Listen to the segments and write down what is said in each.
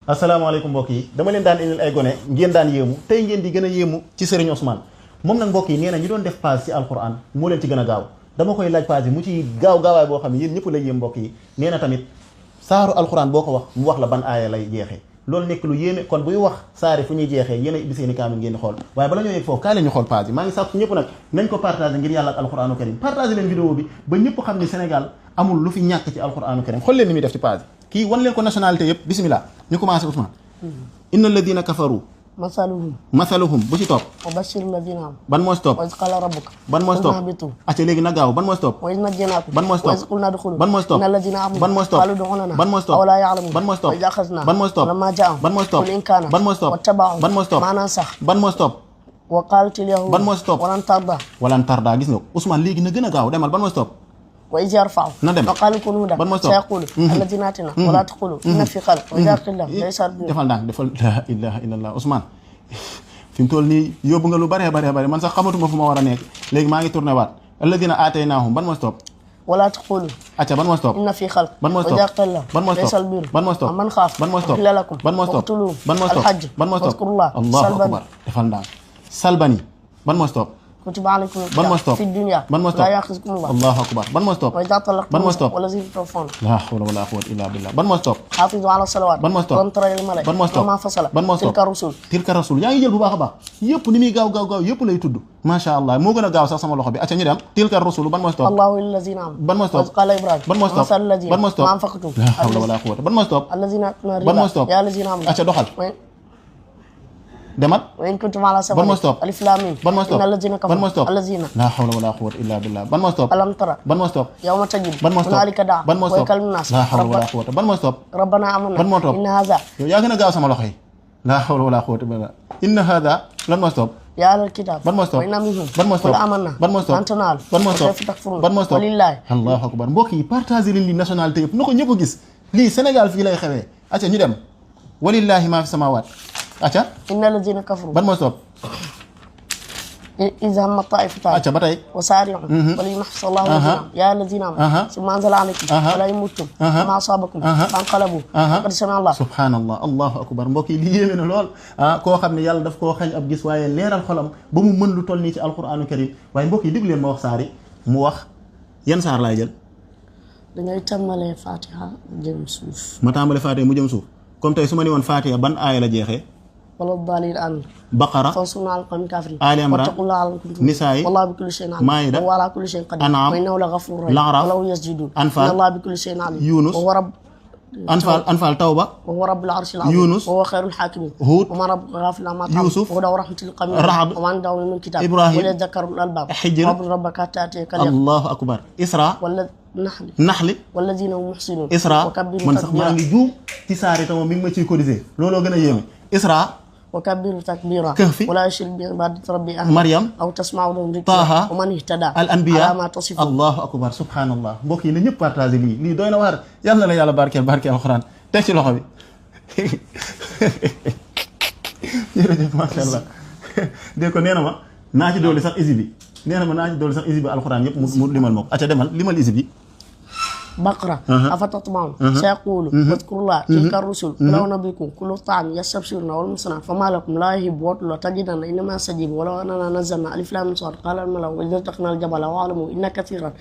asalaamaaleykum mbokk yi dama leen daan indil ay gone ngeen daan yéemu tey ngeen di gën a yéemu ci Serigne Ousmane moom nag mbokk yi nee na ñu doon def page ci alquran moo leen ci gën a gaaw dama koy laaj page bi mu ci gaawaay boo xam ne yéen ñëpp la yéem mbokk yi nee na tamit saaru alquran boo ko wax mu wax la ban aaya lay jeexee loolu nekk lu yéeme kon buy wax saari fu ñuy jeexee yéen a ibbi seeni kaamil ngeen di xool waaye bala ñoo yegg foofu kaay la ñu xool page bi maa ngi sàkku ñëpp nag nañ ko partagé ngir yàlla ak alquranu karim partagé leen vidéo bi ba ñëpp xam ne Sénégal amul lu fi ñàkk ci alquranu karim xool leen ni muy def ci page bi kii wan leen ko nationalité yëpp bismillah ñu commencé Ousmane inna alladina kafaru masaluhum bu ci topp wa bashir alladina am ban moo ci topp wa iz qala rabbuka ban moo ci topp acca léegi na gaaw ban moo ci topp wa iz najjaynakum ban moo ci wa iz topp qulna udkhulu ban moo ci topp inna alladina amanu ban moo ci topp qalu udkhulna ban moo ci topp aw la ya'lamun ban moo ci topp wa iz akhadna ban moo ci topp lamma ja'ahum ban moo ci topp qul in kana ban moo ci topp wattaba'u ban moo ci topp ma nansakh ban moo ci topp wa qalat al yahud ban moo ci topp walan tarda gis nga ko Ousmane léegi na gën a gaaw demal ban moo ci topp wa iz yarfa'u na dem wa qalu kunu hudan ban moo ci topp sayaqulu alladina atina wa la taqulu inna fi khalq wa idha qila laysa defal ndànk defal la ilaha illallah Ousmane fi mu toll nii yóbbu nga lu bare man sax xamatuma fu ma war a nekk léegi maa ngi tourné waat alladina aataynahum ban moo ci topp wala taqulu acca ban moo ci topp inna fi khalq ban moo ci wa idha topp qila ban moo ci laysa topp albir ban moo ci topp man khaf ban moo ci topp illa lakum ban moo ci topp waqtulu ban moo ci topp alhajj ban moo ci topp wadhkurullah allahu salban akbar defal ndànk salbani ban moo ci topp kutiba alaykum ban moo ci topp fi dunya ban moo ci la topp ya'khudhukum Allah allahu akbar ban moo ci topp wa idha talaqtum ban moo ci topp wala zitafuna la hawla wala quwwata illa billah ban moo ci topp hafizu ala salawat ban moo ci topp lam tara al malak ban moo ci topp ma fasala ban moo ci topp tilka rusul tilka rasul yaa ngi jël bu baax a baax yëpp ni muy gaaw yëpp lay tudd macha allah moo gën a gaaw sax sama loxo bi acca ñu dem tilka rasul ban moo ci topp Allahu allazina am ban moo ci topp qala ibrahim ban moo ci topp masal allazina ban moo ci topp ma anfaqtum la hawla wala quwwata ban moo ci topp allazina ban moo ci topp ya allazina am acca doxal demal wa in kuntum ala ban moo ci topp alif lam mim ban moo ci topp innal ladzina ban moo ci topp allazina la hawla wala quwwata illa billah ban moo ci topp alam tara ban moo ci topp yawma tajid ban moo ci topp hunalika da'a ban moo ci wa topp yakalmu nas la hawla wala quwwata ban moo ci topp rabbana amanna ban moo topp inna hadha yow yaa gën a gaaw sama loxo yi la hawla wala quwwata illa billah inna hadha lan moo ci topp ya ahlal kitab ban moo ci topp wa inna minhum ban moo ci topp amanna ban moo ci topp antanal ban moo ci topp ban moo ci topp walillahi allahu akbar mbokk yi partagé leen li nationalité yëpp na ko ñëpp gis lii Sénégal fii lay xewee acca ñu dem walillahi maa fi samawaat acca innal ladzina kafaru ban moo ci topp إذا هم الطائفتان acca ba tey وسارعوا وليمحص الله الذين يا الذين آمنوا ثم أنزل عليكم ولا يموتم وما أصابكم فانقلبوا فقد سمع الله subhanallah allahu akbar mbokk yi li yéeme na lool koo xam ne yàlla daf koo xañ ab gis waaye leeral xolam ba mu mën lu toll nii ci alquranu karim waaye mbokk yi déglu leen ma wax saari mu wax yan saar laay jël dangay tàmbalee Fatiha jëm suuf ma tàmbale Fatiha mu jëm suuf comme tey su ma ni woon Fatiha ban aaya la jeexee wala daalin an Baqara fansurna ala qawmil kafirin Ali Imran wattaqullaha la'allakum turhamun Nisaa wallahu bi kulli shay'in alim Maa'ida wa huwa ala kulli shay'in qadir An'am wa innahu laghafurun rahim La'raf walaw yasjudun Anfal inna allaha bi kulli shay'in alim Yunus wa huwa rabb Anfal Tawba wa huwa rabbul arshil azim Yunus wa huwa khairul hakimin Hud wa ma rabbuka ghafilun amma ta'malun Yusuf wa huwa rahmatul lil qaumi Ra'd wa ma indahu min kitab Ibrahim wa yadhakkaru ulul albab Hijr wa rabbaka ta'tiyaka al-yaqin allahu akbar Isra wala naxli Naxli walladina hum muhsinun Isra wa kabbiru man sax maa ngi juum ci saari tama mi ngi ma ciy cotiser looloo gën a yéeme Isra وكبر تكبيرا كهف ولا يشرك بعبادة ربي أحد مريم أو تسمع لهم ذكرا طه ومن اهتدى الأنبياء على ما تصفون allahu akbar subhanallah mbokk yi na ñëpp partagé lii doy na waar yàlla na la yàlla barkeel alxuraan teg ci loxo bi jërëjëf macha allah dégg ko nee na ma naa ci dolli sax isi bi nee na ma naa ci dolli sax isi bi alxuraan yëpp mu limal ma ko acca demal limal isi bi بقرة أفتطمعون سيقول واذكروا الله تلك الرسل ولو نبيكم كل طعام يستبشرون والمصنع فما لكم لا يهب وطل تجدن إنما سجيب ولو أننا نزلنا ألف لام صاد قال الملأ وإذا اتقنا الجبل واعلموا إن كثيرا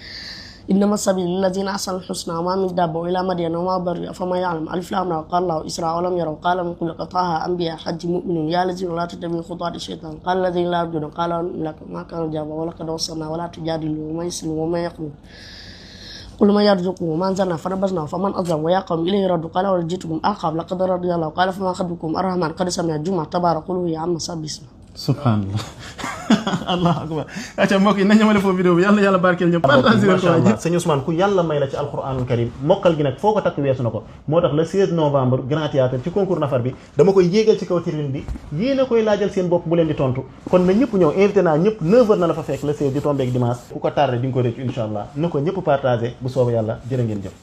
إنما السبيل الذين أحسنوا الحسنى وما من دابة إلى مدين وما بر فما يعلم ألف لام قال الله إسراء ولم يروا قال من كل قطعها أنبياء حج مؤمنون يا الذين لا تتبعوا خطوات الشيطان قال الذين لا يرجون قال لكم ما كان الجواب ولقد وصلنا ولا تجادلوا وما يسلم وما يقول قل ما يرزقكم وما أنزلنا فنبذناه فمن أظلم ويا قوم إليه رد قال ورجيتكم أخاف لقد رضي الله قال فما خطبكم الرحمن قد سمع الجمعة تبارك قل يا عم سب اسمه subhanallah allahu akbar acca mbokk yi nañ ñamale foofu vidéo bi yàlla barkeel ñëpp partagé ko waay sëñ Ousmane ku yàlla may la ci alquranul karim mokkal gi nag foo ko takk weesu na ko moo tax le 16 novembre grand théâtre ci concours nafar bi dama koy yéegal ci kaw tribune bi yéen a koy laajal seen bopp bu leen di tontu kon na ñëpp ñëw invité naa ñëpp 9h na la fa fekk le 16 di tombeek dimanche ku ko tardé di nga ko réccu incha allah na ko ñëpp partagé bu soobee yàlla jërë ngeen jëf